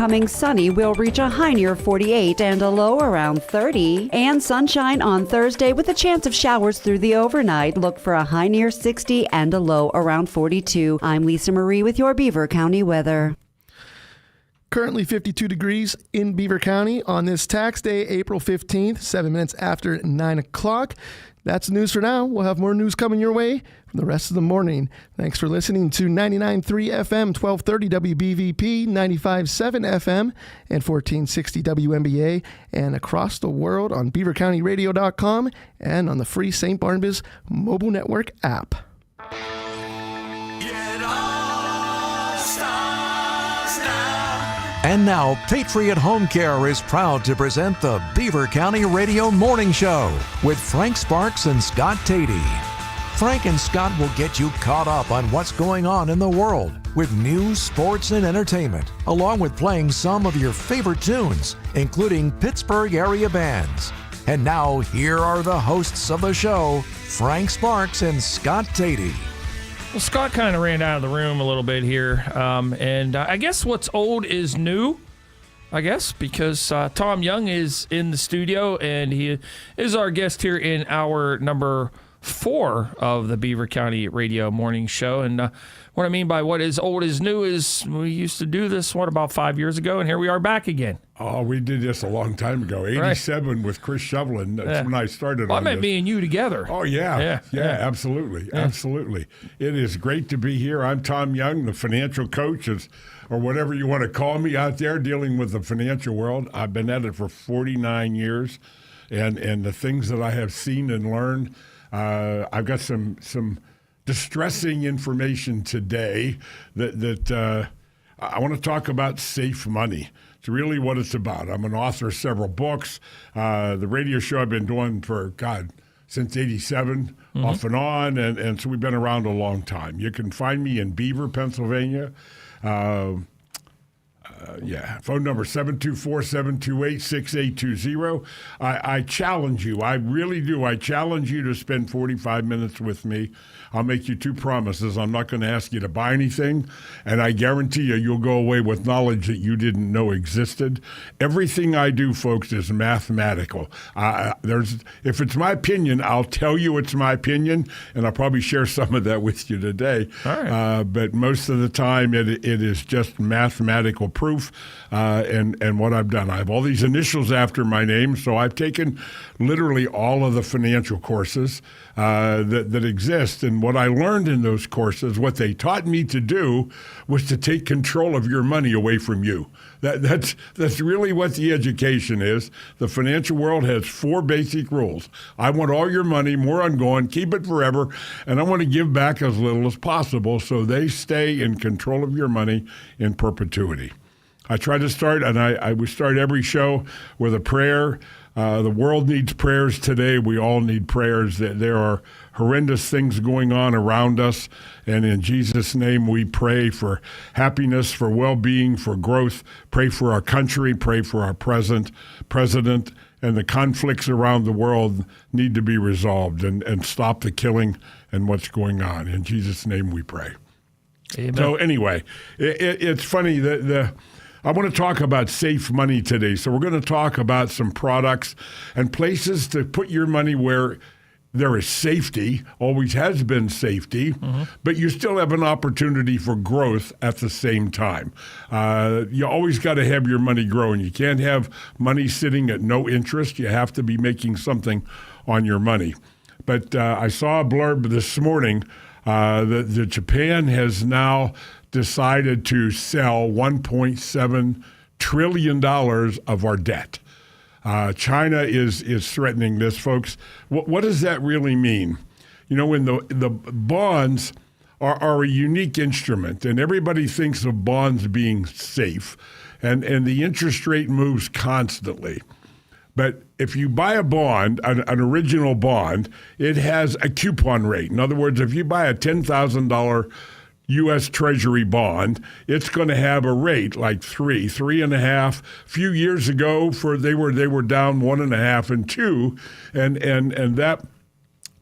becoming sunny. We'll reach a high near 48 and a low around 30. And sunshine on Thursday with a chance of showers through the overnight. Look for a high near 60 and a low around 42. I'm Lisa Marie with your Beaver County weather. Currently 52 degrees in Beaver County on this tax day, April 15th, 7 minutes after 9 o'clock. That's the news for now. We'll have more news coming your way from the rest of the morning. Thanks for listening to 99.3 FM, 1230 WBVP, 95.7 FM, and 1460 WNBA, and across the world on beavercountyradio.com and on the free St. Barnabas mobile network app. And now, Patriot Home Care is proud to present the Beaver County Radio Morning Show with Frank Sparks and Scott Tatey. Frank and Scott will get you caught up on what's going on in the world with news, sports, and entertainment, along with playing some of your favorite tunes, including Pittsburgh area bands. And now, here are the hosts of the show, Frank Sparks and Scott Tatey. Well, Scott kind of ran out of the room a little bit here, and I guess what's old is new, I guess, because Tom Young is in the studio, and he is our guest here in hour number 4 of the Beaver County Radio Morning Show. And what I mean by what is old is new is we used to do this, about 5 years ago, and here we are back again. Oh, we did this a long time ago. 87 with Chris Shovelin. That's when I started on I meant this. me and you together. Oh, yeah, absolutely. Yeah. Absolutely. It is great to be here. I'm Tom Young, the financial coach, or whatever you want to call me out there, dealing with the financial world. I've been at it for 49 years, and the things that I have seen and learned, I've got some distressing information today that I want to talk about safe money. It's really what it's about. I'm an author of several books. The radio show I've been doing for, since 87, off and on, and so we've been around a long time. You can find me in Beaver, Pennsylvania. Phone number 724-728-6820. I challenge you. I really do. I challenge you to spend 45 minutes with me. I'll make you 2 promises. I'm not going to ask you to buy anything, and I guarantee you'll go away with knowledge that you didn't know existed. Everything I do, folks, is mathematical. If it's my opinion, I'll tell you it's my opinion, and I'll probably share some of that with you today. All right. But most of the time, it is just mathematical proof. And what I've done, I have all these initials after my name, so I've taken literally all of the financial courses that exist. And what I learned in those courses, what they taught me to do, was to take control of your money away from you. That's really what the education is. The financial world has 4 basic rules. I want all your money, more ongoing, keep it forever, and I want to give back as little as possible so they stay in control of your money in perpetuity. I try to start, and I would start every show with a prayer. The world needs prayers today. We all need prayers. There are horrendous things going on around us, and in Jesus' name we pray for happiness, for well-being, for growth. Pray for our country. Pray for our president, and the conflicts around the world need to be resolved and stop the killing and what's going on. In Jesus' name we pray. Amen. So anyway, it's funny that I want to talk about safe money today. So we're going to talk about some products and places to put your money where there is safety, always has been safety, but you still have an opportunity for growth at the same time. You always got to have your money growing. You can't have money sitting at no interest. You have to be making something on your money. But I saw a blurb this morning that Japan has now decided to sell $1.7 trillion of our debt. China is threatening this, folks. What does that really mean? You know, when the bonds are a unique instrument, and everybody thinks of bonds being safe, and the interest rate moves constantly. But if you buy a bond, an original bond, it has a coupon rate. In other words, if you buy a $10,000 U.S. Treasury bond, it's going to have a rate like 3.5. A few years ago, they were down 1.5 and 2, and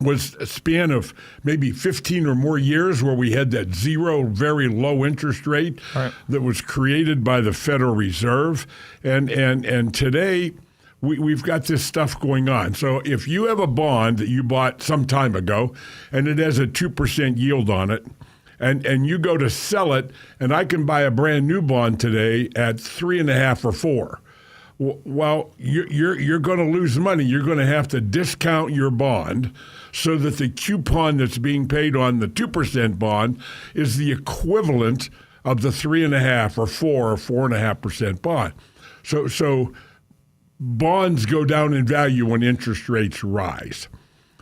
was a span of maybe 15 or more years where we had that zero, very low interest rate that was created by the Federal Reserve. And today we've got this stuff going on. So if you have a bond that you bought some time ago and it has a 2% yield on it, and you go to sell it, and I can buy a brand new bond today at 3.5 or 4. Well, you're going to lose money. You're going to have to discount your bond so that the coupon that's being paid on the 2% bond is the equivalent of the 3.5 or 4 or 4.5% bond. So bonds go down in value when interest rates rise.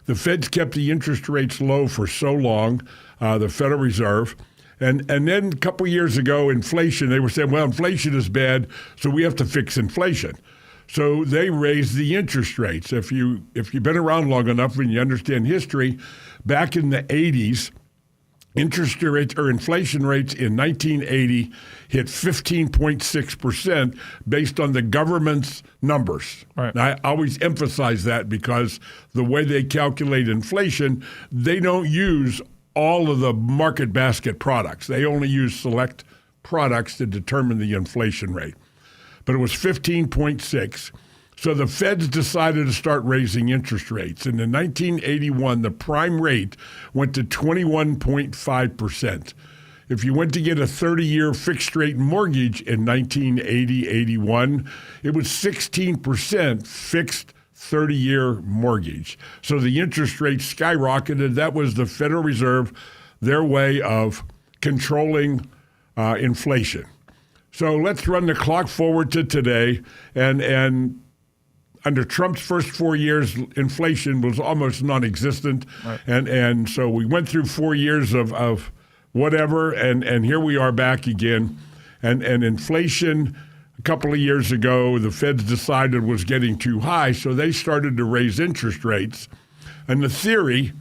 The Fed's kept the interest rates low for so long, the Federal Reserve. And then a couple of years ago, inflation, they were saying, well, inflation is bad, so we have to fix inflation. So they raised the interest rates. If you've been around long enough and you understand history, back in the 80s, interest rates or inflation rates in 1980 hit 15.6% based on the government's numbers. Right. Now, I always emphasize that because the way they calculate inflation, they don't use all of the market basket products. They only use select products to determine the inflation rate. But it was 15.6. So the Feds decided to start raising interest rates. And in 1981, the prime rate went to 21.5%. If you went to get a 30-year fixed rate mortgage in 1980-81, it was 16% fixed 30-year mortgage. So the interest rate skyrocketed. That was the Federal Reserve, their way of controlling inflation. So let's run the clock forward to today. And under Trump's first 4 years, inflation was almost non-existent. Right. And so we went through 4 years of whatever, and here we are back again. And inflation, a couple of years ago, the Feds decided was getting too high, so they started to raise interest rates. And the theory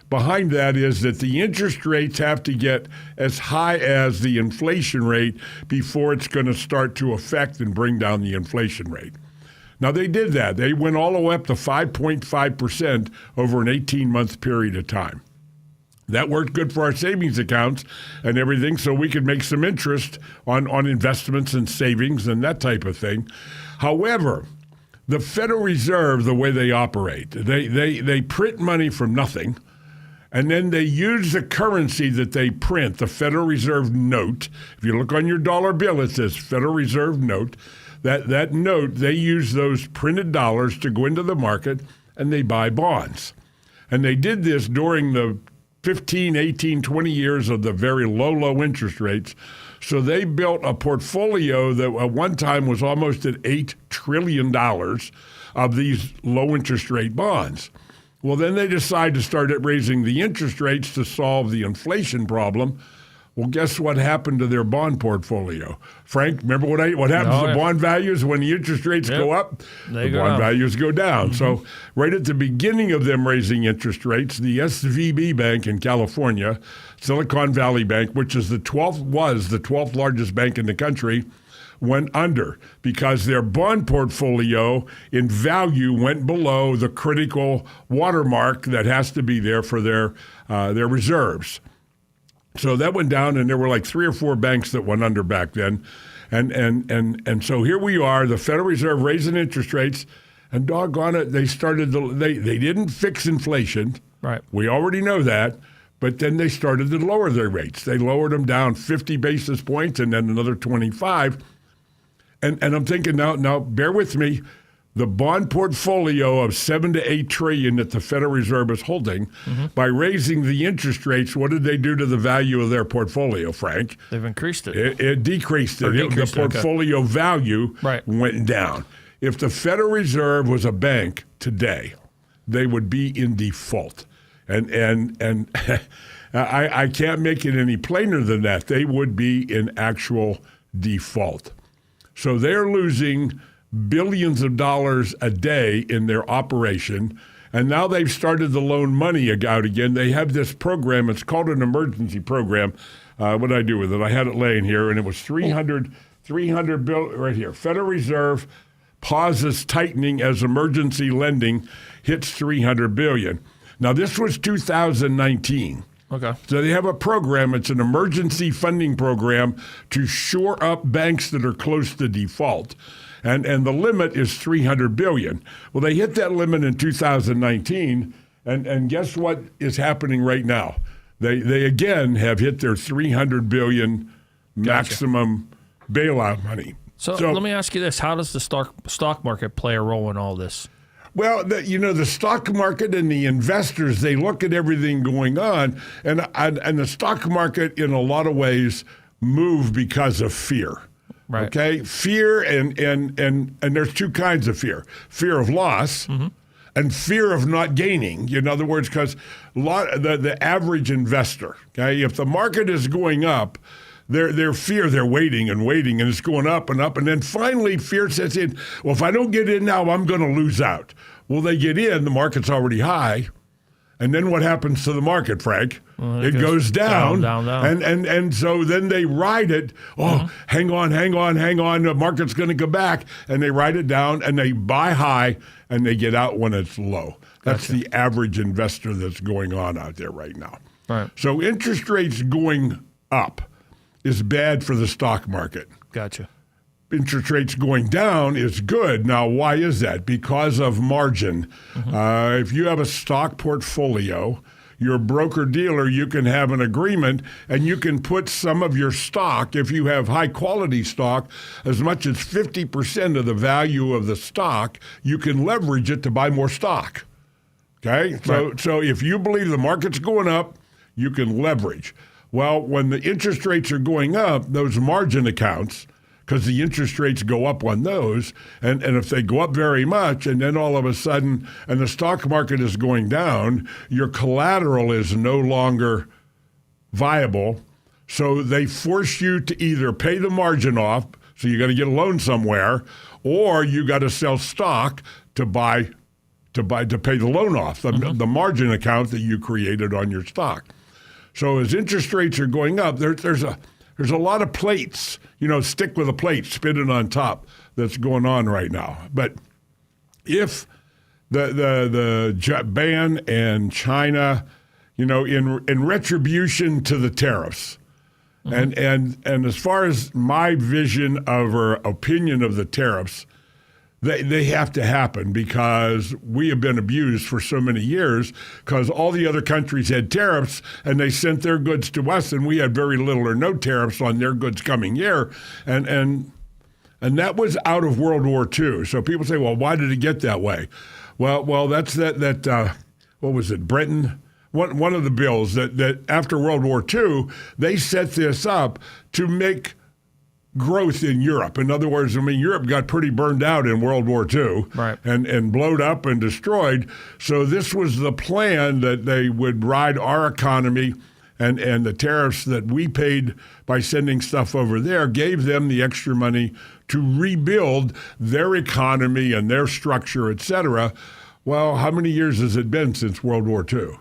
behind that is that the interest rates have to get as high as the inflation rate before it's going to start to affect and bring down the inflation rate. Now, they did that. They went all the way up to 5.5% over an 18-month period of time. That worked good for our savings accounts and everything, so we could make some interest on investments and savings and that type of thing. However, the Federal Reserve, the way they operate, they print money from nothing, and then they use the currency that they print, the Federal Reserve note. If you look on your dollar bill, it says Federal Reserve note. That note, they use those printed dollars to go into the market, and they buy bonds. And they did this during the 15, 18, 20 years of the very low interest rates. So they built a portfolio that at one time was almost at $8 trillion of these low interest rate bonds. Well, then they decided to start raising the interest rates to solve the inflation problem. Well, guess what happened to their bond portfolio? Frank, remember what happens to bond values when the interest rates go up? The bond values go down. Mm-hmm. So right at the beginning of them raising interest rates, the SVB Bank in California, Silicon Valley Bank, which is the 12th largest bank in the country, went under because their bond portfolio in value went below the critical watermark that has to be there for their reserves. So that went down, and there were like 3 or 4 banks that went under back then. And so here we are, the Federal Reserve raising interest rates, and doggone it, they didn't fix inflation. Right. We already know that. But then they started to lower their rates. They lowered them down 50 basis points and then another 25. And I'm thinking now bear with me. The bond portfolio of $7 to $8 trillion that the Federal Reserve is holding, by raising the interest rates, what did they do to the value of their portfolio, Frank? They've increased it. It decreased it. The portfolio value went down. If the Federal Reserve was a bank today, they would be in default. And I can't make it any plainer than that. They would be in actual default. So they're losing billions of dollars a day in their operation, and now they've started to loan money out again. They have this program. It's called an emergency program. What did I do with it? I had it laying here, and it was $300 billion right here. Federal Reserve pauses tightening as emergency lending hits $300 billion. Now, this was 2019. Okay. So they have a program. It's an emergency funding program to shore up banks that are close to default. And the limit is $300 billion. Well, they hit that limit in 2019, and guess what is happening right now? They again have hit their $300 billion maximum bailout money. So let me ask you this: how does the stock market play a role in all this? Well, the stock market and the investors, they look at everything going on, and the stock market in a lot of ways move because of fear. Right. Okay, fear and there's two kinds of fear: fear of loss and fear of not gaining. In other words, because the average investor, okay, if the market is going up, they're waiting and it's going up, and then finally fear sets in. Well, if I don't get in now, I'm going to lose out. Well, they get in, the market's already high. And then what happens to the market, Frank? It goes down. And so then they ride it. Oh, hang on. The market's going to go back. And they ride it down, and they buy high, and they get out when it's low. That's the average investor that's going on out there right now. Right. So interest rates going up is bad for the stock market. Gotcha. Interest rates going down is good. Now, why is that? Because of margin. If you have a stock portfolio, you're a broker-dealer, you can have an agreement, and you can put some of your stock, if you have high-quality stock, as much as 50% of the value of the stock, you can leverage it to buy more stock. Okay? So if you believe the market's going up, you can leverage. Well, when the interest rates are going up, those margin accounts, because the interest rates go up on those, and if they go up very much, and then all of a sudden, and the stock market is going down, your collateral is no longer viable. So they force you to either pay the margin off, so you got to get a loan somewhere, or you got to sell stock to pay the loan off, the margin account that you created on your stock. So as interest rates are going up, there's a lot of plates, stick with a plate, spin it on top, that's going on right now. But if the Japan and China, in retribution to the tariffs, and as far as my vision of or opinion of the tariffs, they have to happen because we have been abused for so many years because all the other countries had tariffs and they sent their goods to us and we had very little or no tariffs on their goods coming here. And that was out of World War II. So people say, well, why did it get that way? Well, that's that what was it, Britain? One of the bills that after World War II, they set this up to make growth in Europe. In other words, Europe got pretty burned out in World War II, right, and blowed up and destroyed. So this was the plan that they would ride our economy, and the tariffs that we paid by sending stuff over there gave them the extra money to rebuild their economy and their structure, et cetera. Well, how many years has it been since World War II?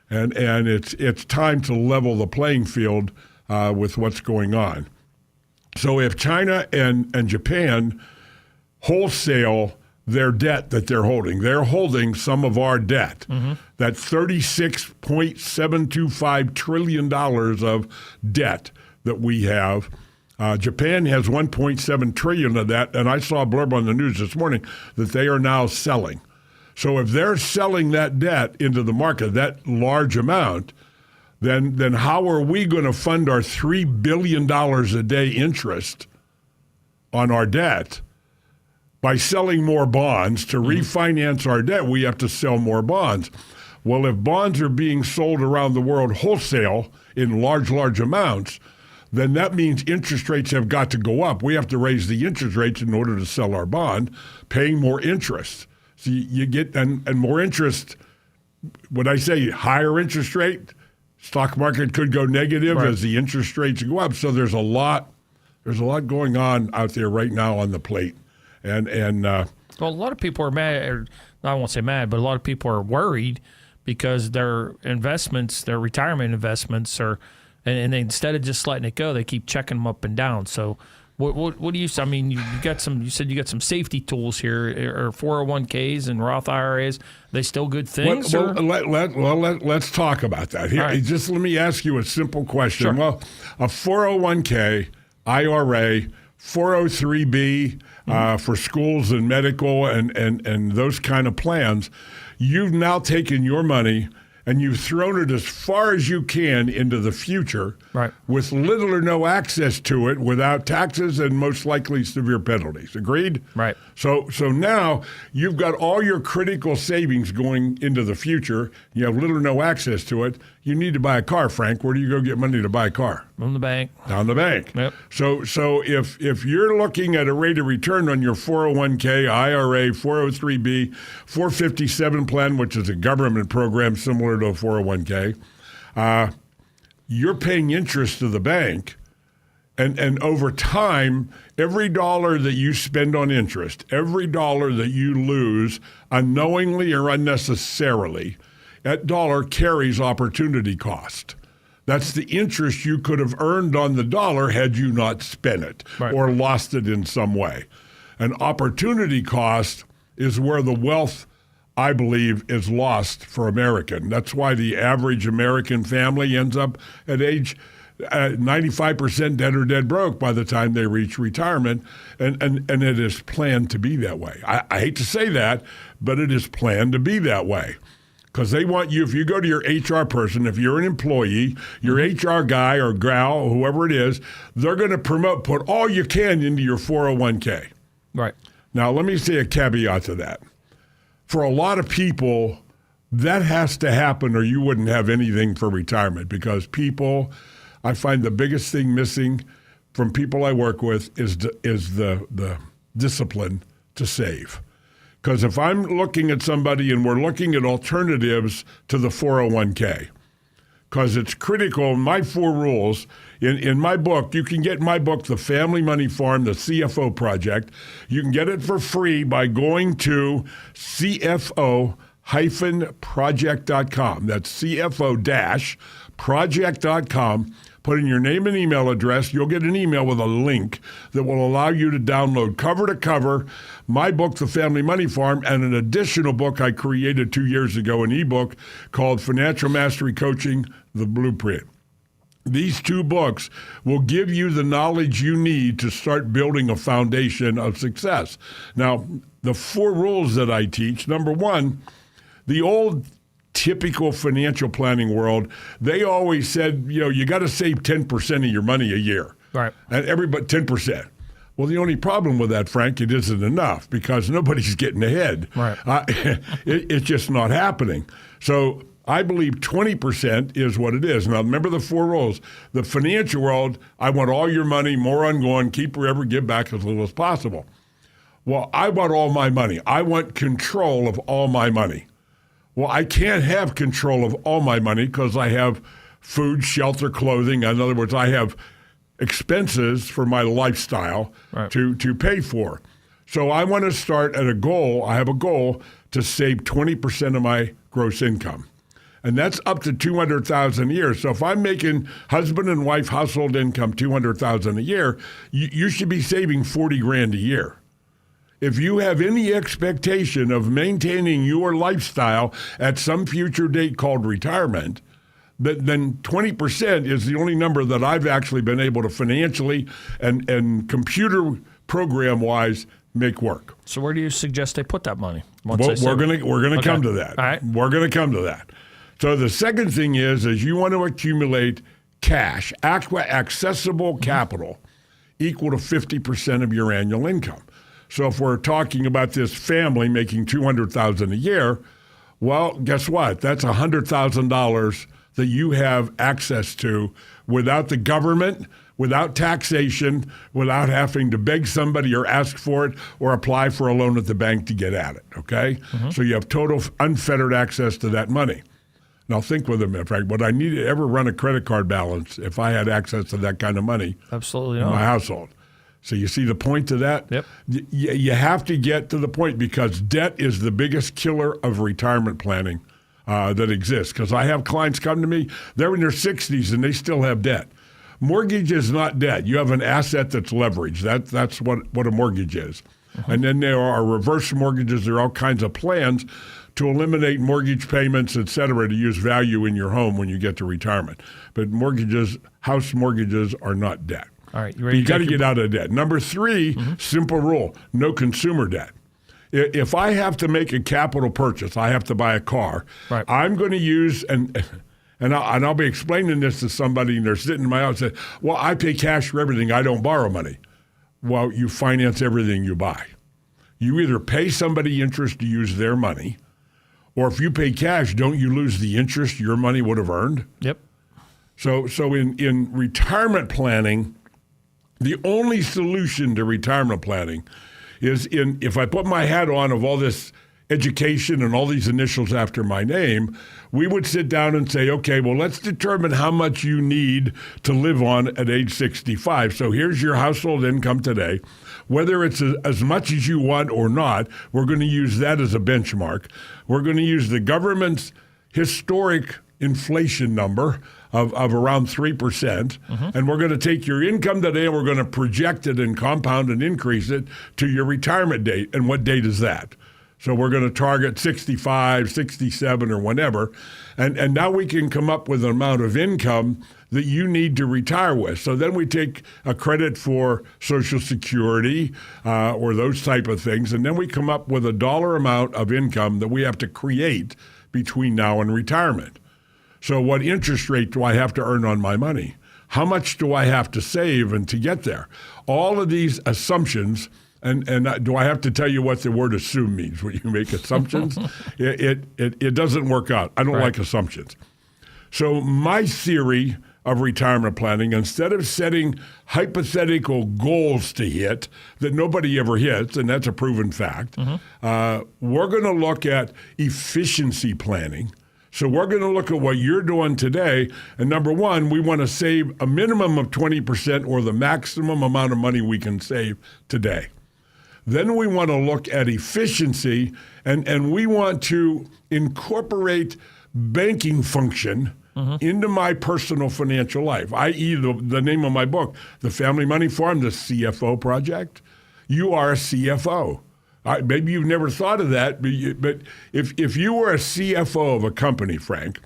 And it's time to level the playing field with what's going on. So if China and Japan wholesale their debt that they're holding some of our debt, that $36.725 trillion of debt that we have. Japan has $1.7 trillion of that, and I saw a blurb on the news this morning that they are now selling. So if they're selling that debt into the market, that large amount, then how are we going to fund our $3 billion a day interest on our debt? By selling more bonds to refinance our debt, we have to sell more bonds. Well, if bonds are being sold around the world wholesale in large amounts, then that means interest rates have got to go up. We have to raise the interest rates in order to sell our bond, paying more interest. So you get and more interest. When I say higher interest rate, stock market could go negative as the interest rates go up. So there's a lot going on out there right now on the plate. And well, a lot of people are mad, or I won't say mad, but a lot of people are worried because their investments, their retirement investments are, and they, instead of just letting it go, they keep checking them up and down. So What do you? I mean, you got some. You said you got some safety tools here. Are 401ks and Roth IRAs? Are they still good things? Let's talk about that. Here, right. Just let me ask you a simple question. Sure. Well, a 401k, IRA, 403b for schools and medical and those kind of plans, you've now taken your money and you've thrown it as far as you can into the future, right, with little or no access to it, without taxes and most likely severe penalties. Agreed? Right. So now you've got all your critical savings going into the future. You have little or no access to it. You need to buy a car, Frank. Where do you go get money to buy a car? From the bank. Down the bank. Yep. So if you're looking at a rate of return on your 401k, IRA, 403b, 457 plan, which is a government program similar to a 401k, you're paying interest to the bank. And over time, every dollar that you spend on interest, every dollar that you lose unknowingly or unnecessarily, that dollar carries opportunity cost. That's the interest you could have earned on the dollar had you not spent it, right, or lost it in some way. And opportunity cost is where the wealth, I believe, is lost for American. That's why the average American family ends up at age 95% dead or dead broke by the time they reach retirement, and it is planned to be that way. I hate to say that, but it is planned to be that way. Because they want you, if you go to your HR person, if you're an employee, your HR guy or gal, or whoever it is, they're going to put all you can into your 401k. Right. Now, let me say a caveat to that. For a lot of people, that has to happen or you wouldn't have anything for retirement, because people, I find the biggest thing missing from people I work with is the discipline to save. Because if I'm looking at somebody and we're looking at alternatives to the 401k, because it's critical, my 4 rules, in my book, you can get my book, The Family Money Farm, the CFO Project. You can get it for free by going to CFO-project.com. That's CFO-project.com. Put in your name and email address. You'll get an email with a link that will allow you to download cover to cover my book, The Family Money Farm, and an additional book I created 2 years ago, an ebook called Financial Mastery Coaching, The Blueprint. These 2 books will give you the knowledge you need to start building a foundation of success. Now, the 4 rules that I teach, number 1, the old typical financial planning world, they always said, you got to save 10% of your money a year. Right. And everybody, 10%. Well, the only problem with that, Frank, it isn't enough because nobody's getting ahead. Right. It's just not happening. So I believe 20% is what it is. Now, remember the 4 rules. The financial world, I want all your money, more ongoing, keep forever, give back as little as possible. Well, I want all my money. I want control of all my money. Well, I can't have control of all my money because I have food, shelter, clothing. In other words, I have expenses for my lifestyle, right, to pay for. So I want to start at a goal. I have a goal to save 20% of my gross income. And that's up to $200,000 a year. So if I'm making husband and wife household income $200,000 a year, you should be saving $40,000 a year. If you have any expectation of maintaining your lifestyle at some future date called retirement, then 20% is the only number that I've actually been able to financially and computer program-wise make work. So where do you suggest they put that money? Well, we're gonna come to that. All right. We're gonna come to that. So the second thing is you want to accumulate cash, accessible capital, equal to 50% of your annual income. So if we're talking about this family making $200,000 a year, well, guess what? That's $100,000 that you have access to without the government, without taxation, without having to beg somebody or ask for it or apply for a loan at the bank to get at it, okay? Mm-hmm. So you have total unfettered access to that money. Now think with a minute, Frank, would I need to ever run a credit card balance if I had access to that kind of money? Absolutely in not. my household? So you see the point to that? Yep. You have to get to the point because debt is the biggest killer of retirement planning that exists. Because I have clients come to me, they're in their 60s and they still have debt. mortgage is not debt. You have an asset that's leveraged. That's what a mortgage is. And then there are reverse mortgages. There are all kinds of plans to eliminate mortgage payments, et cetera, to use value in your home when you get to retirement. But mortgages, house mortgages, are not debt. All right, you ready? You got to get out of debt. Number 3, simple rule: no consumer debt. If I have to make a capital purchase, I have to buy a car. Right. I'm going to use and I'll be explaining this to somebody, and they're sitting in my house and say, "Well, I pay cash for everything. I don't borrow money." Well, you finance everything you buy. You either pay somebody interest to use their money, or if you pay cash, don't you lose the interest your money would have earned? Yep. So in retirement planning, the only solution to retirement planning is if I put my hat on of all this education and all these initials after my name, we would sit down and say, okay, well, let's determine how much you need to live on at age 65. So here's your household income today. Whether it's as much as you want or not, we're going to use that as a benchmark. We're going to use the government's historic inflation number of around 3%, and we're going to take your income today and we're going to project it and compound and increase it to your retirement date. And what date is that? So we're going to target 65, 67, or whatever. And now we can come up with an amount of income that you need to retire with. So then we take a credit for Social Security or those type of things, and then we come up with a dollar amount of income that we have to create between now and retirement. So what interest rate do I have to earn on my money? How much do I have to save and to get there? All of these assumptions. And do I have to tell you what the word assume means when you make assumptions? It doesn't work out. I don't like assumptions. So my theory of retirement planning, instead of setting hypothetical goals to hit that nobody ever hits, and that's a proven fact, we're going to look at efficiency planning. So we're going to look at what you're doing today. And number 1, we want to save a minimum of 20% or the maximum amount of money we can save today. Then we want to look at efficiency, and we want to incorporate banking function into my personal financial life, i.e. the name of my book, The Family Money Farm, the CFO Project. You are a CFO. Maybe you've never thought of that, but if you were a CFO of a company, Frank,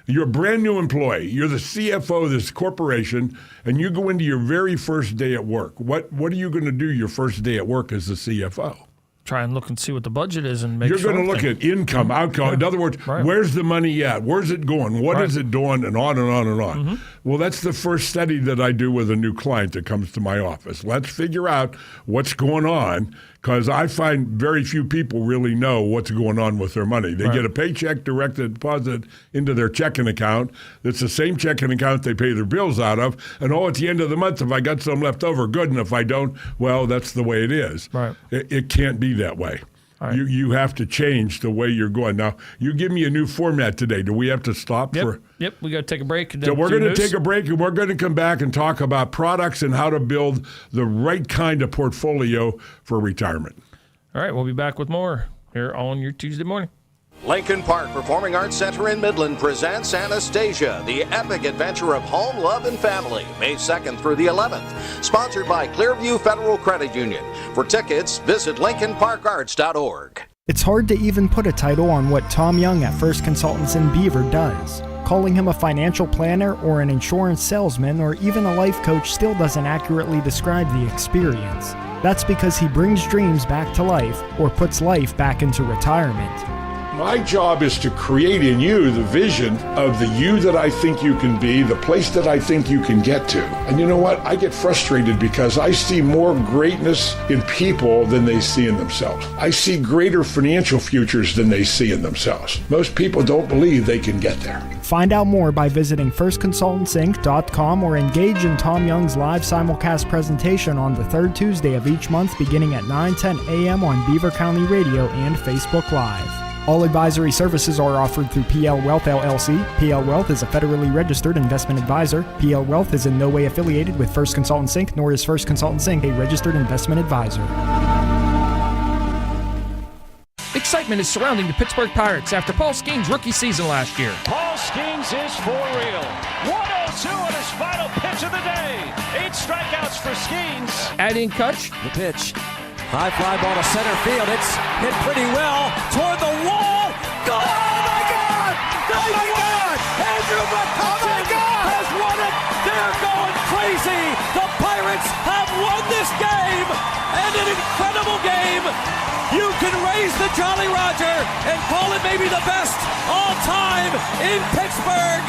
you're a brand new employee, you're the CFO of this corporation, and you go into your very first day at work. What are you going to do your first day at work as the CFO? Try and look and see what the budget is and make You're sure. going to look at income, outcome. In other words, where's the money at? Where's it going? What is it doing? And on and on and on. Well, that's the first study that I do with a new client that comes to my office. Let's figure out what's going on, because I find very few people really know what's going on with their money. They get a paycheck directed deposit into their checking account. It's the same checking account they pay their bills out of. And at the end of the month, if I got some left over, good. And if I don't, well, that's the way it is. Right. It can't be that way. Right. You have to change the way you're going. Now, you give me a new format today. Do we have to stop? Yep, we got to take a break. So we're going to take a break, and we're going to come back and talk about products and how to build the right kind of portfolio for retirement. All right, we'll be back with more here on your Tuesday morning. Lincoln Park Performing Arts Center in Midland presents Anastasia, the epic adventure of home, love, and family, May 2nd through the 11th. Sponsored by Clearview Federal Credit Union. For tickets, visit LincolnParkArts.org. It's hard to even put a title on what Tom Young at First Consultants in Beaver does. Calling him a financial planner or an insurance salesman or even a life coach still doesn't accurately describe the experience. That's because he brings dreams back to life or puts life back into retirement. My job is to create in you the vision of the you that I think you can be, the place that I think you can get to. And you know what? I get frustrated because I see more greatness in people than they see in themselves. I see greater financial futures than they see in themselves. Most people don't believe they can get there. Find out more by visiting firstconsultantsinc.com or engage in Tom Young's live simulcast presentation on the third Tuesday of each month beginning at 9:10 a.m. on Beaver County Radio and Facebook Live. All advisory services are offered through PL Wealth LLC. PL Wealth is a federally registered investment advisor. PL Wealth is in no way affiliated with First Consultants Inc., nor is First Consultants Inc. a registered investment advisor. Excitement is surrounding the Pittsburgh Pirates after Paul Skeens' rookie season last year. Paul Skeens is for real. What a 0-2 on his final pitch of the day. 8 strikeouts for Skeens. Adding Kutch. The pitch. High fly ball to center field. It's hit pretty well toward the wall. Go! Oh my God! Oh my God! Andrew McCutchen has won it. They're going crazy. The Pirates have won this game, and an incredible game. You can raise the Jolly Roger and call it maybe the best all time in Pittsburgh.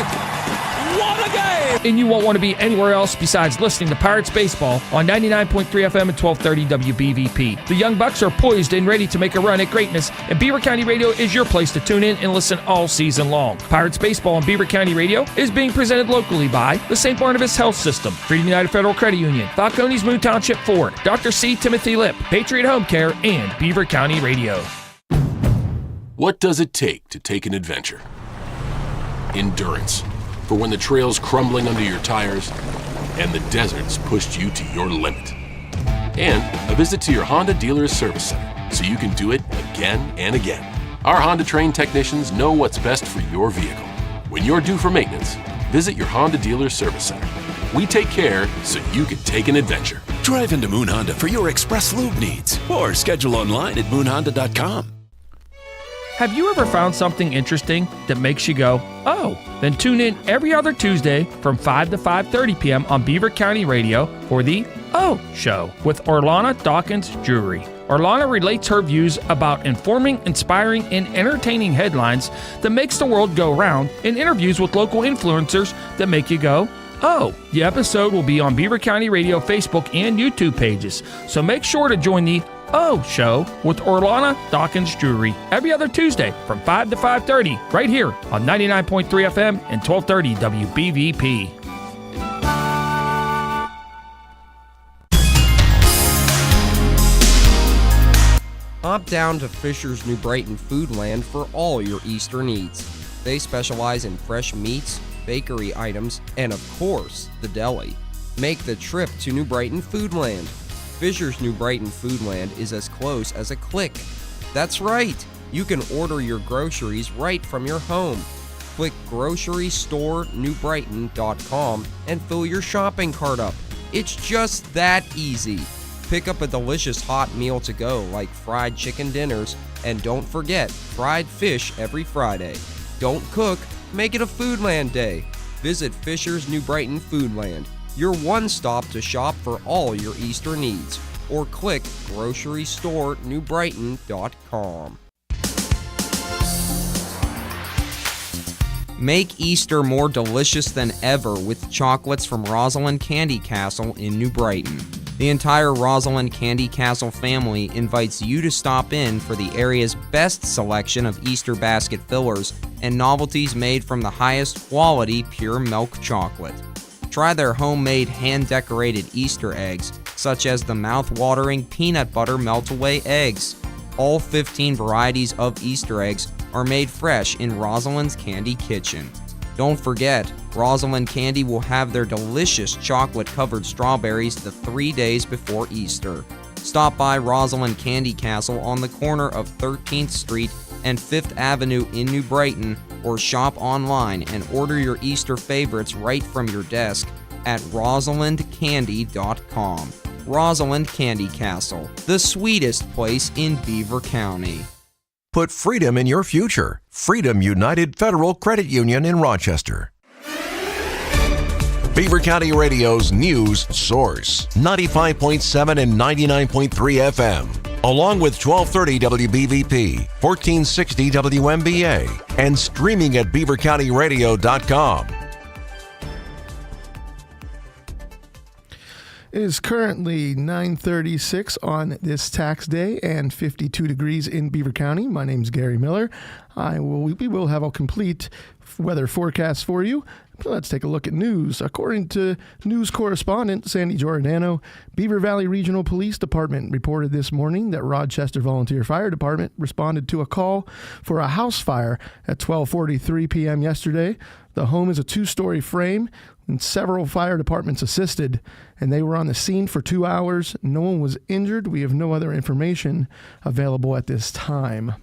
What a game! And you won't want to be anywhere else besides listening to Pirates Baseball on 99.3 FM and 1230 WBVP. The Young Bucks are poised and ready to make a run at greatness, and Beaver County Radio is your place to tune in and listen all season long. Pirates Baseball on Beaver County Radio is being presented locally by the St. Barnabas Health System, Freedom United Federal Credit Union, Falcones Moon Township Ford, Dr. C. Timothy Lip, Patriot Home Care, and Beaver County Radio. What does it take an adventure? Endurance. For when the trail's crumbling under your tires and the desert's pushed you to your limit. And a visit to your Honda dealer's service center so you can do it again and again. Our Honda trained technicians know what's best for your vehicle. When you're due for maintenance, visit your Honda dealer's service center. We take care so you can take an adventure. Drive into Moon Honda for your express lube needs or schedule online at moonhonda.com. Have you ever found something interesting that makes you go, oh? Then tune in every other Tuesday from 5 to 5:30 p.m. on Beaver County Radio for the Oh Show with Orlana Dawkins Drury. Orlana relates her views about informing, inspiring, and entertaining headlines that makes the world go round in interviews with local influencers that make you go, oh. The episode will be on Beaver County Radio Facebook and YouTube pages, so make sure to join the Oh Show with Orlana Dawkins Drury every other Tuesday from 5 to 5:30 right here on 99.3 FM and 1230 WBVP. Hop down to Fisher's New Brighton Foodland for all your Easter needs. They specialize in fresh meats, bakery items, and of course, the deli. Make the trip to New Brighton Foodland. Fisher's New Brighton Foodland is as close as a click. That's right, you can order your groceries right from your home. Click grocerystorenewbrighton.com and fill your shopping cart up. It's just that easy. Pick up a delicious hot meal to go like fried chicken dinners, and don't forget fried fish every Friday. Don't cook, make it a Foodland day. Visit Fisher's New Brighton Foodland, your one stop to shop for all your Easter needs, or click grocerystorenewbrighton.com. Make Easter more delicious than ever with chocolates from Rosalind Candy Castle in New Brighton. The entire Rosalind Candy Castle family invites you to stop in for the area's best selection of Easter basket fillers and novelties made from the highest quality pure milk chocolate. Try their homemade hand-decorated Easter eggs, such as the mouth-watering peanut butter melt-away eggs. All 15 varieties of Easter eggs are made fresh in Rosalind's Candy Kitchen. Don't forget, Rosalind Candy will have their delicious chocolate-covered strawberries the 3 days before Easter. Stop by Rosalind Candy Castle on the corner of 13th Street and 5th Avenue in New Brighton, or shop online and order your Easter favorites right from your desk at rosalindcandy.com. Rosalind Candy Castle, the sweetest place in Beaver County. Put freedom in your future. Freedom United Federal Credit Union in Rochester. Beaver County Radio's news source, 95.7 and 99.3 FM, along with 1230 WBVP, 1460 WMBA, and streaming at beavercountyradio.com. It is currently 9:36 on this tax day and 52 degrees in Beaver County. My name's Gary Miller. We will have a complete weather forecast for you. Let's take a look at news. According to news correspondent Sandy Giordano, Beaver Valley Regional Police Department reported this morning that Rochester Volunteer Fire Department responded to a call for a house fire at 12:43 p.m. yesterday. The home is a 2-story frame, and several fire departments assisted, and they were on the scene for 2 hours. No one was injured. We have no other information available at this time.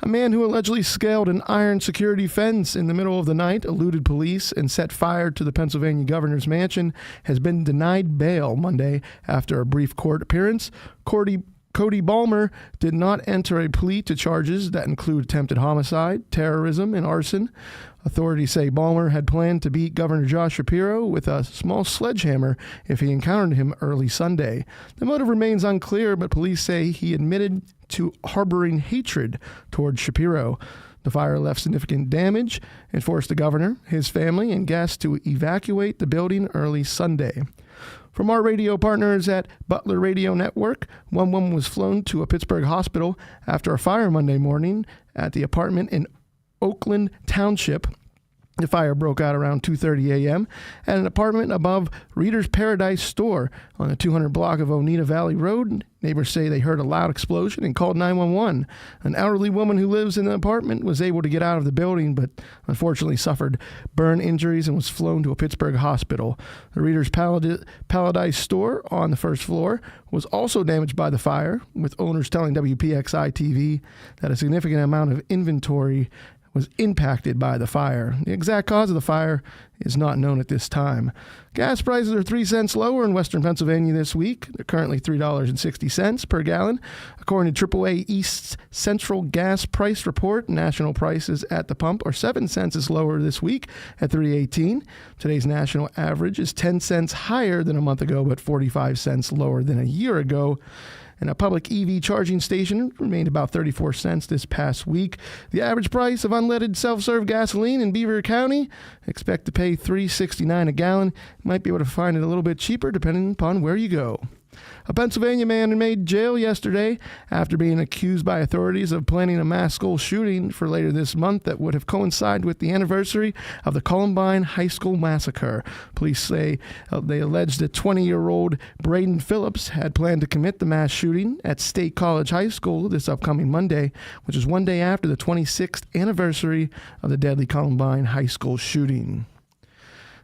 A man who allegedly scaled an iron security fence in the middle of the night, eluded police, and set fire to the Pennsylvania governor's mansion has been denied bail Monday after a brief court appearance. Cody Balmer did not enter a plea to charges that include attempted homicide, terrorism, and arson. Authorities say Balmer had planned to beat Governor Josh Shapiro with a small sledgehammer if he encountered him early Sunday. The motive remains unclear, but police say he admitted to harboring hatred towards Shapiro. The fire left significant damage and forced the governor, his family, and guests to evacuate the building early Sunday. From our radio partners at Butler Radio Network, one woman was flown to a Pittsburgh hospital after a fire Monday morning at the apartment in Oakland Township. The fire broke out around 2:30 a.m. at an apartment above Reader's Paradise store on the 200 block of Oneida Valley Road. Neighbors say they heard a loud explosion and called 911. An elderly woman who lives in the apartment was able to get out of the building, but unfortunately suffered burn injuries and was flown to a Pittsburgh hospital. The Reader's Paradise store on the first floor was also damaged by the fire, with owners telling WPXI-TV that a significant amount of inventory was impacted by the fire. The exact cause of the fire is not known at this time. Gas prices are 3 cents lower in western Pennsylvania this week. They're currently $3.60 per gallon. According to AAA East's Central Gas Price Report, national prices at the pump are 7 cents lower this week at $3.18. Today's national average is 10 cents higher than a month ago, but 45 cents lower than a year ago. And a public EV charging station remained about 34 cents this past week. The average price of unleaded self-serve gasoline in Beaver County, expect to pay $3.69 a gallon. Might be able to find it a little bit cheaper depending upon where you go. A Pennsylvania man made jail yesterday after being accused by authorities of planning a mass school shooting for later this month that would have coincided with the anniversary of the Columbine High School massacre. Police say they alleged that 20-year-old Braden Phillips had planned to commit the mass shooting at State College High School this upcoming Monday, which is one day after the 26th anniversary of the deadly Columbine High School shooting.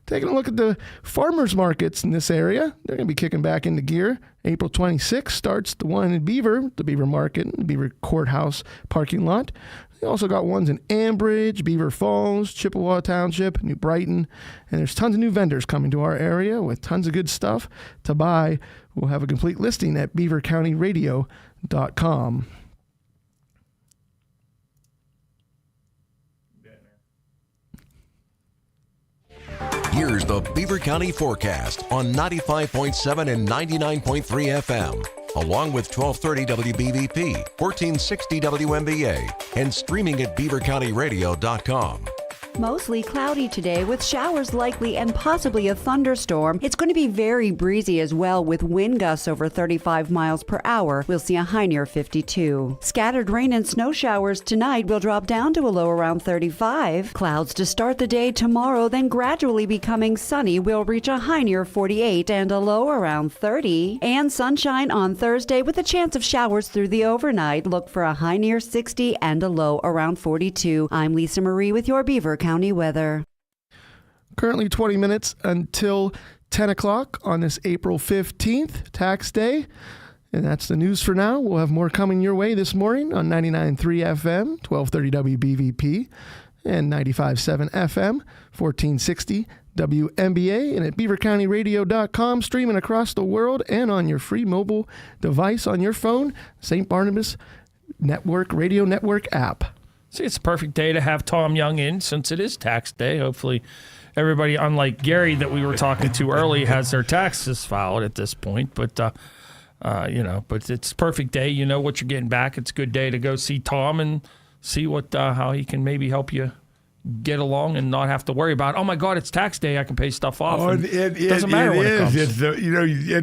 Taking a look at the farmers markets in this area, they're going to be kicking back into gear. April 26th starts the one in Beaver, the Beaver Market, the Beaver Courthouse parking lot. They also got ones in Ambridge, Beaver Falls, Chippewa Township, New Brighton, and there's tons of new vendors coming to our area with tons of good stuff to buy. We'll have a complete listing at beavercountyradio.com. Here's the Beaver County forecast on 95.7 and 99.3 FM, along with 1230 WBVP, 1460 WMBA, and streaming at beavercountyradio.com. Mostly cloudy today with showers likely and possibly a thunderstorm. It's going to be very breezy as well with wind gusts over 35 miles per hour. We'll see a high near 52. Scattered rain and snow showers tonight will drop down to a low around 35. Clouds to start the day tomorrow, then gradually becoming sunny. We'll reach a high near 48 and a low around 30. And sunshine on Thursday with a chance of showers through the overnight. Look for a high near 60 and a low around 42. I'm Lisa Marie with your Beaver County weather. Currently 20 minutes until 10 o'clock on this April 15th, tax day. And that's the news for now. We'll have more coming your way this morning on 99.3 FM, 1230 WBVP, and 95.7 FM, 1460 WMBA, and at beavercountyradio.com, streaming across the world and on your free mobile device on your phone, St. Barnabas Network Radio Network app. See, it's a perfect day to have Tom Young in since it is tax day. Hopefully everybody, unlike Gary that we were talking to early, has their taxes filed at this point. But, but it's a perfect day. You know what you're getting back. It's a good day to go see Tom and see what how he can maybe help you get along and not have to worry about, oh my God, it's tax day, I can pay stuff off. Oh, it doesn't matter when it comes.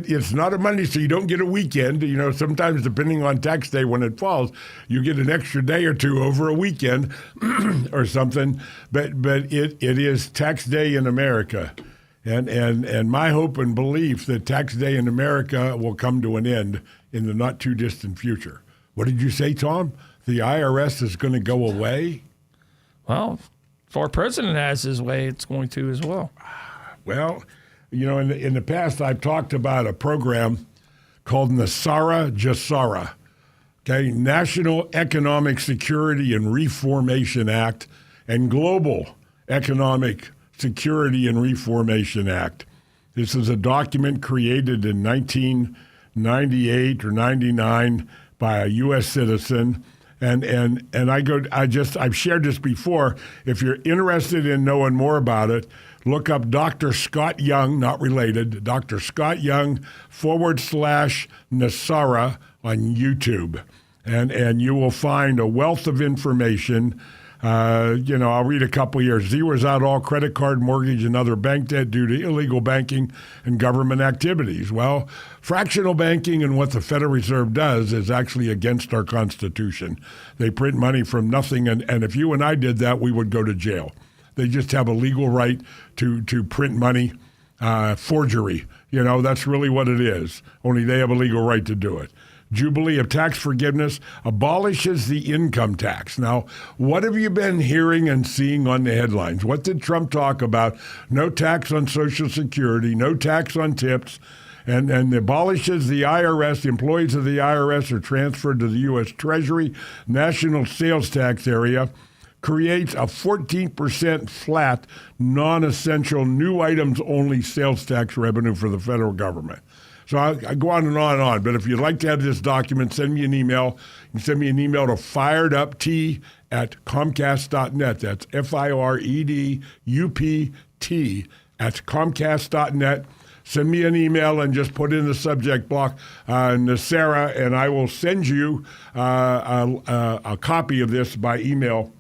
It's not a Monday, so you don't get a weekend. You know, sometimes depending on tax day when it falls, you get an extra day or two over a weekend or something. But it is tax day in America. And my hope and belief that tax day in America will come to an end in the not too distant future. What did you say, Tom? The IRS is going to go away? Well, if our president has his way, it's going to as well. Well, you know, in the past, I've talked about a program called NESARA GESARA, Okay, National Economic Security and Reformation Act and Global Economic Security and Reformation Act. This is a document created in 1998 or 99 by a U.S. citizen. And I've shared this before. If you're interested in knowing more about it, look up Dr. Scott Young, not related, Dr. Scott Young /NESARA on YouTube. And you will find a wealth of information. I'll read a couple here. Zeroes out all credit card, mortgage, and other bank debt due to illegal banking and government activities. Well, fractional banking and what the Federal Reserve does is actually against our Constitution. They print money from nothing, and if you and I did that, we would go to jail. They just have a legal right to print money, forgery. That's really what it is. Only they have a legal right to do it. Jubilee of tax forgiveness abolishes the income tax. Now, what have you been hearing and seeing on the headlines? What did Trump talk about? No tax on Social Security, no tax on tips, and abolishes the IRS. The employees of the IRS are transferred to the U.S. Treasury National Sales Tax Area, creates a 14% flat, non-essential, new items only sales tax revenue for the federal government. So I go on and on, but if you'd like to have this document, send me an email. You can send me an email to firedupt@comcast.net. That's firedupt@comcast.net. Send me an email and just put in the subject block NESARA, and I will send you a copy of this by email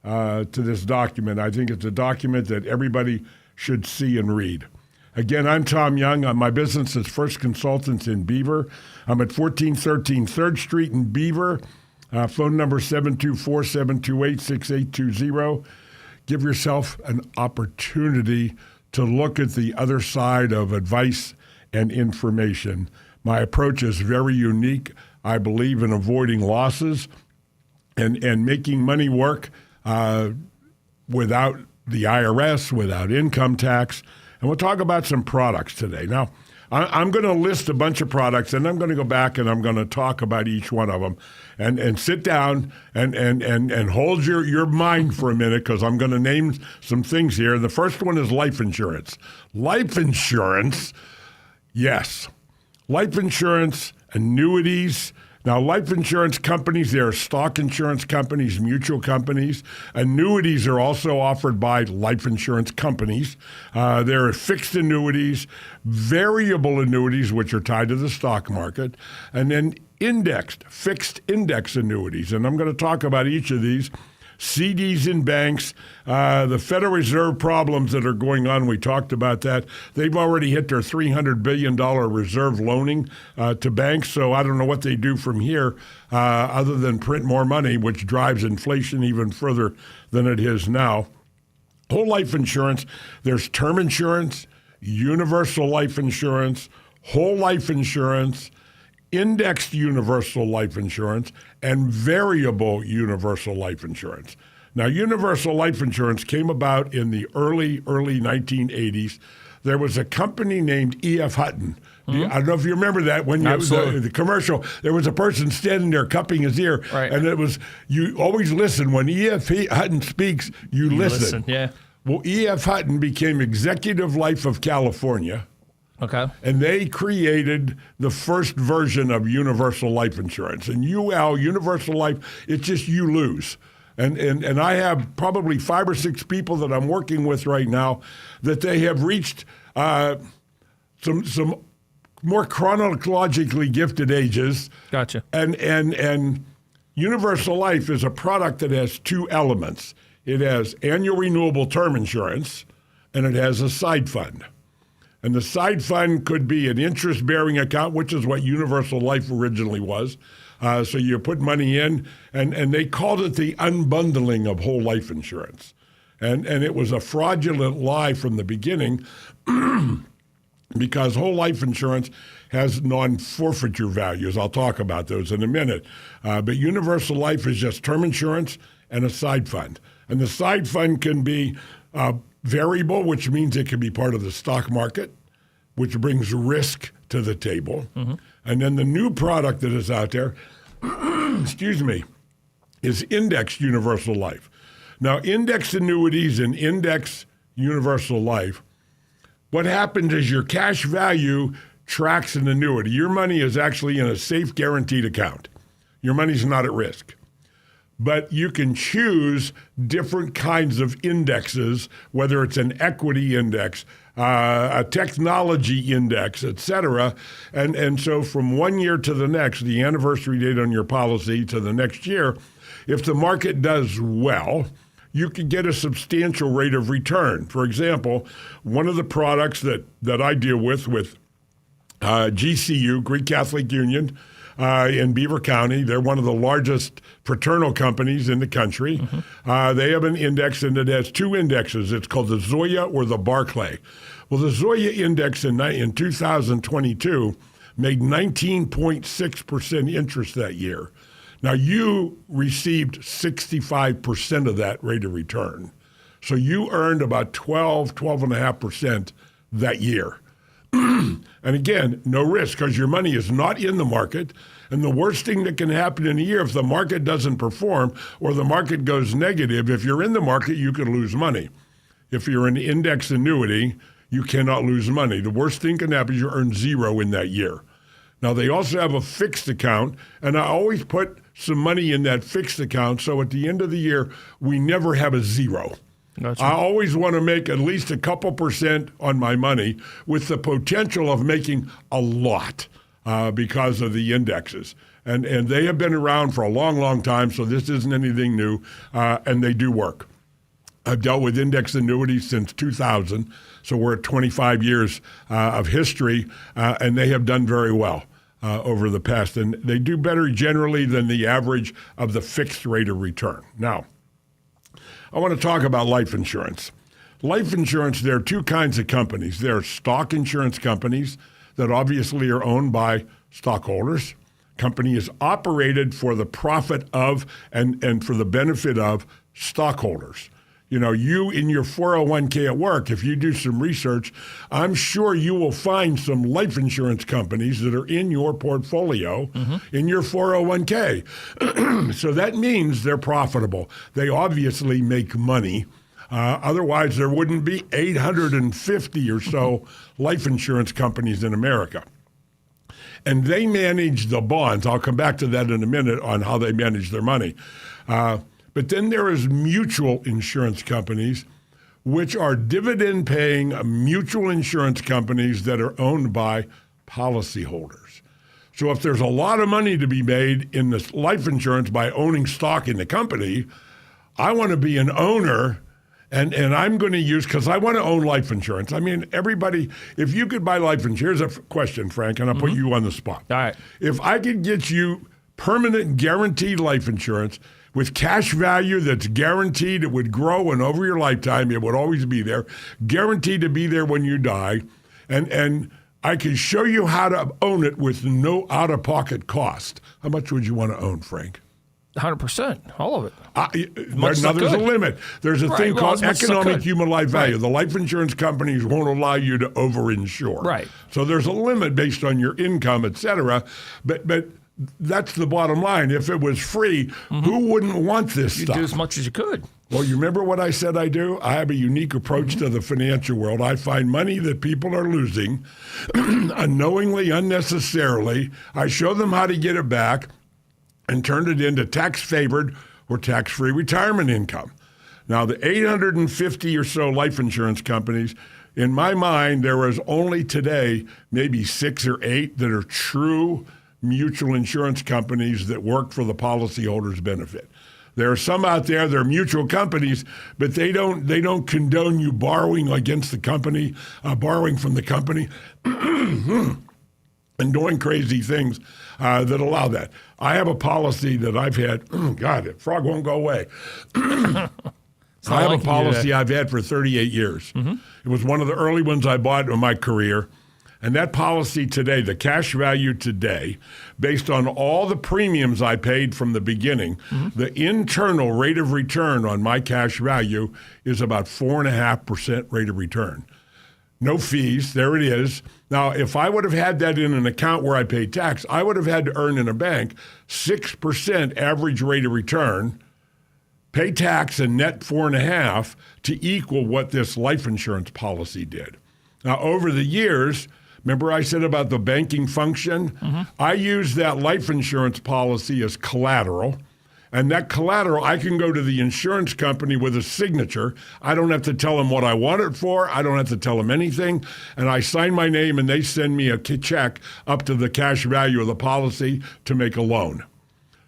to this document. I think it's a document that everybody should see and read. Again, I'm Tom Young. My business is First Consultants in Beaver. I'm at 1413 3rd Street in Beaver. Phone number 724-728-6820. Give yourself an opportunity to look at the other side of advice and information. My approach is very unique. I believe in avoiding losses and making money work without the IRS, without income tax. And we'll talk about some products today. Now, I'm going to list a bunch of products, and I'm going to go back and I'm going to talk about each one of them. And sit down and hold your mind for a minute, because I'm going to name some things here. The first one is life insurance. Life insurance, yes. Life insurance, annuities. Now, life insurance companies, there are stock insurance companies, mutual companies. Annuities are also offered by life insurance companies. There are fixed annuities, variable annuities, which are tied to the stock market, and then fixed index annuities. And I'm going to talk about each of these. CDs in banks, the Federal Reserve problems that are going on, we talked about that. They've already hit their $300 billion reserve loaning to banks, so I don't know what they do from here other than print more money, which drives inflation even further than it is now. Whole life insurance, there's term insurance, universal life insurance, whole life insurance, indexed universal life insurance, and variable universal life insurance. Now, universal life insurance came about in the early 1980s. There was a company named E.F. Hutton. Mm-hmm. I don't know if you remember that when the commercial, there was a person standing there cupping his ear, right. And it was, you always listen. When E.F. Hutton speaks, you listen. Yeah. Well, E.F. Hutton became Executive Life of California. Okay. And they created the first version of universal life insurance. And universal life, it's just you lose. And I have probably 5 or 6 people that I'm working with right now that they have reached some more chronologically gifted ages. Gotcha. And universal life is a product that has 2 elements. It has annual renewable term insurance, and it has a side fund. And the side fund could be an interest-bearing account, which is what universal life originally was. So you put money in, and they called it the unbundling of whole life insurance. And it was a fraudulent lie from the beginning because whole life insurance has non-forfeiture values. I'll talk about those in a minute. But universal life is just term insurance and a side fund. And the side fund can be variable, which means it can be part of the stock market, which brings risk to the table. Mm-hmm. And then the new product that is out there excuse me, is indexed universal life. Now, index annuities and index universal life, what happens is your cash value tracks an annuity. Your money is actually in a safe guaranteed account. Your money's not at risk. But you can choose different kinds of indexes, whether it's an equity index, a technology index, et cetera. And so from 1 year to the next, the anniversary date on your policy to the next year, if the market does well, you could get a substantial rate of return. For example, one of the products that I deal with GCU, Greek Catholic Union, in Beaver County. They're one of the largest fraternal companies in the country. They have an index, and it has two indexes. It's called the Zoya or the Barclay. Well, the Zoya index in 2022 made 19.6% interest that year. Now, you received 65% of that rate of return. So you earned about 12.5% that year. And again, no risk because your money is not in the market. And the worst thing that can happen in a year, if the market doesn't perform or the market goes negative, if you're in the market, you could lose money. If you're an index annuity, you cannot lose money. The worst thing can happen is you earn zero in that year. Now, they also have a fixed account, and I always put some money in that fixed account, so at the end of the year, we never have a zero. Gotcha. I always want to make at least a couple % on my money with the potential of making a lot because of the indexes. And they have been around for a long, long time, so this isn't anything new, and they do work. I've dealt with index annuities since 2000, so we're at 25 years of history, and they have done very well over the past. And they do better generally than the average of the fixed rate of return. Now, I want to talk about life insurance. Life insurance, there are two kinds of companies. There are stock insurance companies that obviously are owned by stockholders. Company is operated for the profit of and for the benefit of stockholders. You know, you in your 401k at work, if you do some research, I'm sure you will find some life insurance companies that are in your portfolio in your 401k. So that means they're profitable. They obviously make money. Otherwise, there wouldn't be 850 or so life insurance companies in America. And they manage the bonds. I'll come back to that in a minute on how they manage their money. But then there is mutual insurance companies, which are dividend-paying mutual insurance companies that are owned by policyholders. So if there's a lot of money to be made in this life insurance by owning stock in the company, I want to be an owner, and I'm going to use, because I want to own life insurance. I mean, everybody, if you could buy life insurance, here's a question, Frank, and I'll put you on the spot. All right. If I could get you permanent guaranteed life insurance with cash value that's guaranteed, it would grow, and over your lifetime, it would always be there, guaranteed to be there when you die, and I can show you how to own it with no out-of-pocket cost. How much would you want to own, Frank? 100%, all of it. There's a limit. There's a thing called economic human life value. Right. The life insurance companies won't allow you to overinsure. Right. So there's a limit based on your income, et cetera. But that's the bottom line. If it was free, who wouldn't want this stuff? You'd do as much as you could. Well, you remember what I said I do? I have a unique approach to the financial world. I find money that people are losing unknowingly, unnecessarily. I show them how to get it back and turn it into tax-favored or tax-free retirement income. Now, the 850 or so life insurance companies, in my mind, there is only today maybe 6 or 8 that are true mutual insurance companies that work for the policyholder's benefit. There are some out there, they're mutual companies, but they don't condone you borrowing against the company, borrowing from the company, and doing crazy things that allow that. I have a policy that I've had, God, that frog won't go away. I have a policy I've had for 38 years. It was one of the early ones I bought in my career. And that policy today, the cash value today, based on all the premiums I paid from the beginning, the internal rate of return on my cash value is about 4.5% rate of return. No fees. There it is. Now, if I would have had that in an account where I pay tax, I would have had to earn in a bank 6% average rate of return, pay tax and net 4.5% to equal what this life insurance policy did. Now, over the years, remember I said about the banking function? Mm-hmm. I use that life insurance policy as collateral. And that collateral, I can go to the insurance company with a signature. I don't have to tell them what I want it for. I don't have to tell them anything. And I sign my name, and they send me a check up to the cash value of the policy to make a loan.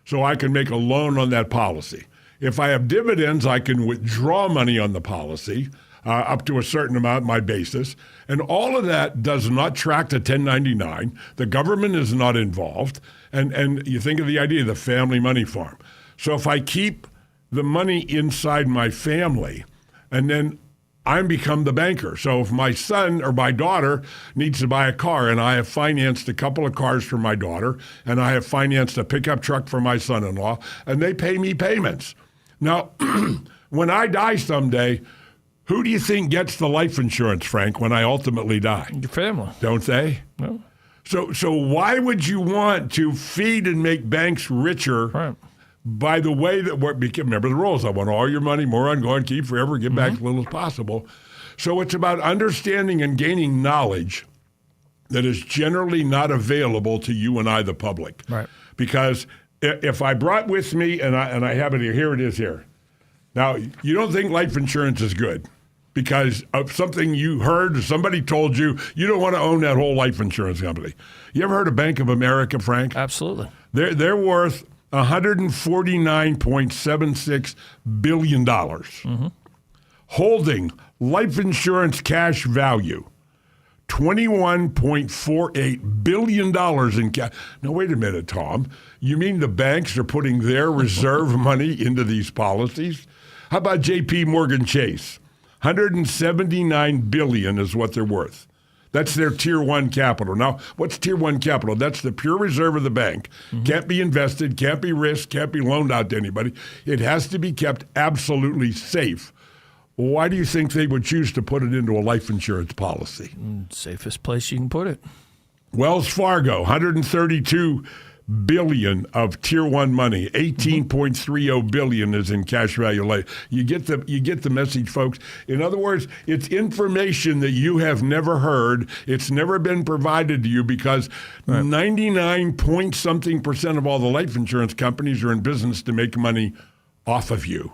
So I can make a loan on that policy. If I have dividends, I can withdraw money on the policy up to a certain amount, my basis. And all of that does not track to 1099. The government is not involved. And you think of the idea of the family money farm. So if I keep the money inside my family, and then I become the banker. So if my son or my daughter needs to buy a car, and I have financed a couple of cars for my daughter, and I have financed a pickup truck for my son-in-law, and they pay me payments. Now, when I die someday, who do you think gets the life insurance, Frank, when I ultimately die? Your family. Don't they? No. So why would you want to feed and make banks richer? Right. By the way that remember the rules. I want all your money, more ongoing, keep forever, give back as little as possible. So it's about understanding and gaining knowledge that is generally not available to you and I, the public. Right. Because if I brought with me, and I have it here it is here. Now, you don't think life insurance is good because of something you heard or somebody told you. You don't want to own that whole life insurance company. You ever heard of Bank of America, Frank? Absolutely. They're worth $149.76 billion. Mm-hmm. Holding life insurance cash value, $21.48 billion in cash. Now, wait a minute, Tom. You mean the banks are putting their reserve money into these policies? How about J.P. Morgan Chase? $179 billion is what they're worth. That's their Tier 1 capital. Now, what's Tier 1 capital? That's the pure reserve of the bank. Mm-hmm. Can't be invested, can't be risked, can't be loaned out to anybody. It has to be kept absolutely safe. Why do you think they would choose to put it into a life insurance policy? Safest place you can put it. Wells Fargo, $132 billion of Tier 1 money. $18.30 billion is in cash value. You get the message, folks. In other words, it's information that you have never heard. It's never been provided to you because 99-point-something% of all the life insurance companies are in business to make money off of you,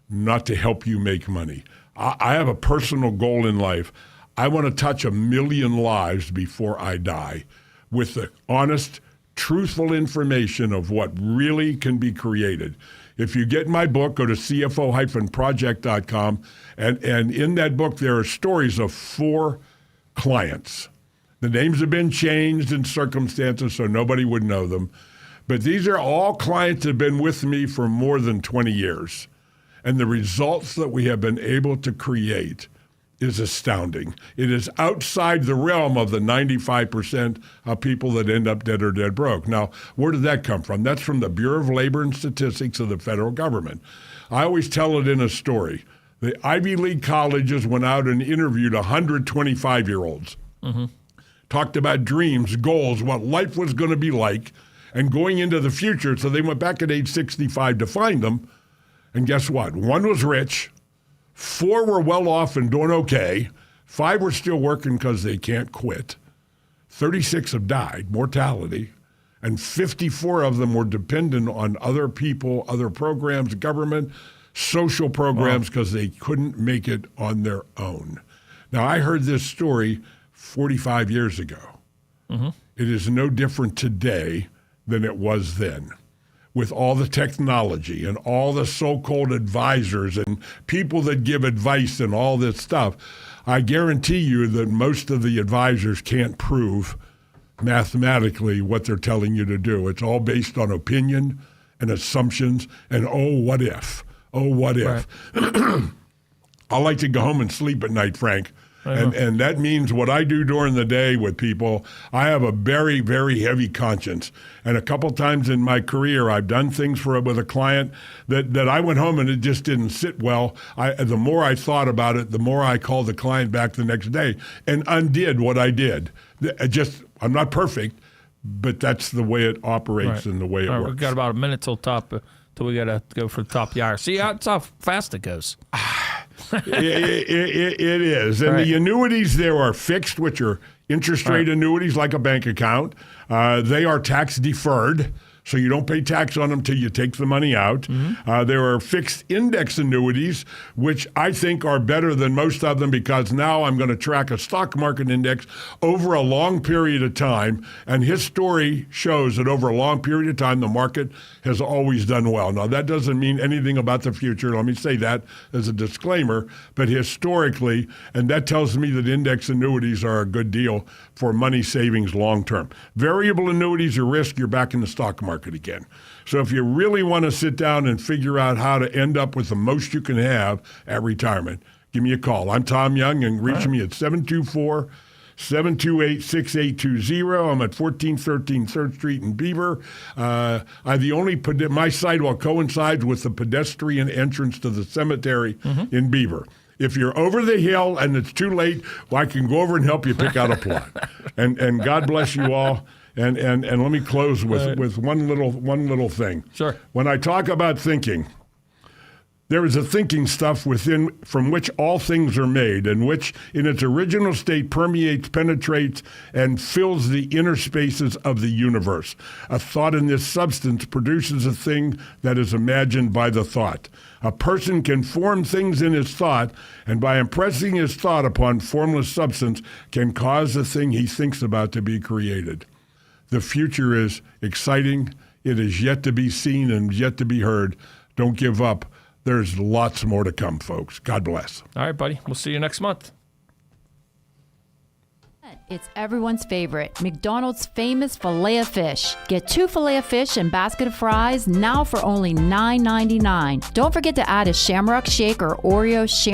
not to help you make money. I have a personal goal in life. I want to touch 1 million lives before I die with the honest, truthful information of what really can be created. If you get my book, go to cfo-project.com, and in that book there are stories of 4 clients. The names have been changed in circumstances so nobody would know them, but these are all clients that have been with me for more than 20 years. And the results that we have been able to create is astounding. It is outside the realm of the 95% of people that end up dead or dead broke. Now, where did that come from? That's from the Bureau of Labor and Statistics of the federal government. I always tell it in a story. The Ivy League colleges went out and interviewed 125-year-olds, talked about dreams, goals, what life was going to be like, and going into the future. So they went back at age 65 to find them. And guess what? 1 was rich. 4 were well off and doing okay. 5 were still working because they can't quit. 36 have died, mortality. And 54 of them were dependent on other people, other programs, government, social programs, because they couldn't make it on their own. Now, I heard this story 45 years ago. Mm-hmm. It is no different today than it was then. With all the technology and all the so-called advisors and people that give advice and all this stuff, I guarantee you that most of the advisors can't prove mathematically what they're telling you to do. It's all based on opinion and assumptions and, oh, what if? Oh, what if? Right. I like to go home and sleep at night, Frank, And that means what I do during the day with people, I have a very, very heavy conscience. And a couple times in my career, I've done things with a client that I went home and it just didn't sit well. The more I thought about it, the more I called the client back the next day and undid what I did. I'm not perfect, but that's the way it operates and the way it works. We've got about a minute till we got to go for the top of the hour. See that's how fast it goes. It is. And the annuities there are fixed, which are interest rate annuities like a bank account. They are tax deferred, so you don't pay tax on them till you take the money out. There are fixed index annuities, which I think are better than most of them because now I'm going to track a stock market index over a long period of time, and his story shows that over a long period of time, the market has always done well. Now, that doesn't mean anything about the future. Let me say that as a disclaimer, but historically, and that tells me that index annuities are a good deal for money savings long term. Variable annuities are risk, you're back in the stock market again. So if you really want to sit down and figure out how to end up with the most you can have at retirement, give me a call. I'm Tom Young, and reach me at 724-728-6820. I'm at 1413 3rd Street in Beaver. My sidewalk coincides with the pedestrian entrance to the cemetery in Beaver. If you're over the hill and it's too late, I can go over and help you pick out a plot. And God bless you all. And let me close with one little thing. Sure. When I talk about thinking, there is a thinking stuff within from which all things are made, and which in its original state permeates, penetrates, and fills the inner spaces of the universe. A thought in this substance produces a thing that is imagined by the thought. A person can form things in his thought, and by impressing his thought upon formless substance, can cause the thing he thinks about to be created. The future is exciting. It is yet to be seen and yet to be heard. Don't give up. There's lots more to come, folks. God bless. All right, buddy. We'll see you next month. It's everyone's favorite, McDonald's famous Filet-O-Fish. Get 2 Filet-O-Fish and basket of fries now for only $9.99. Don't forget to add a Shamrock Shake or Oreo Shamrock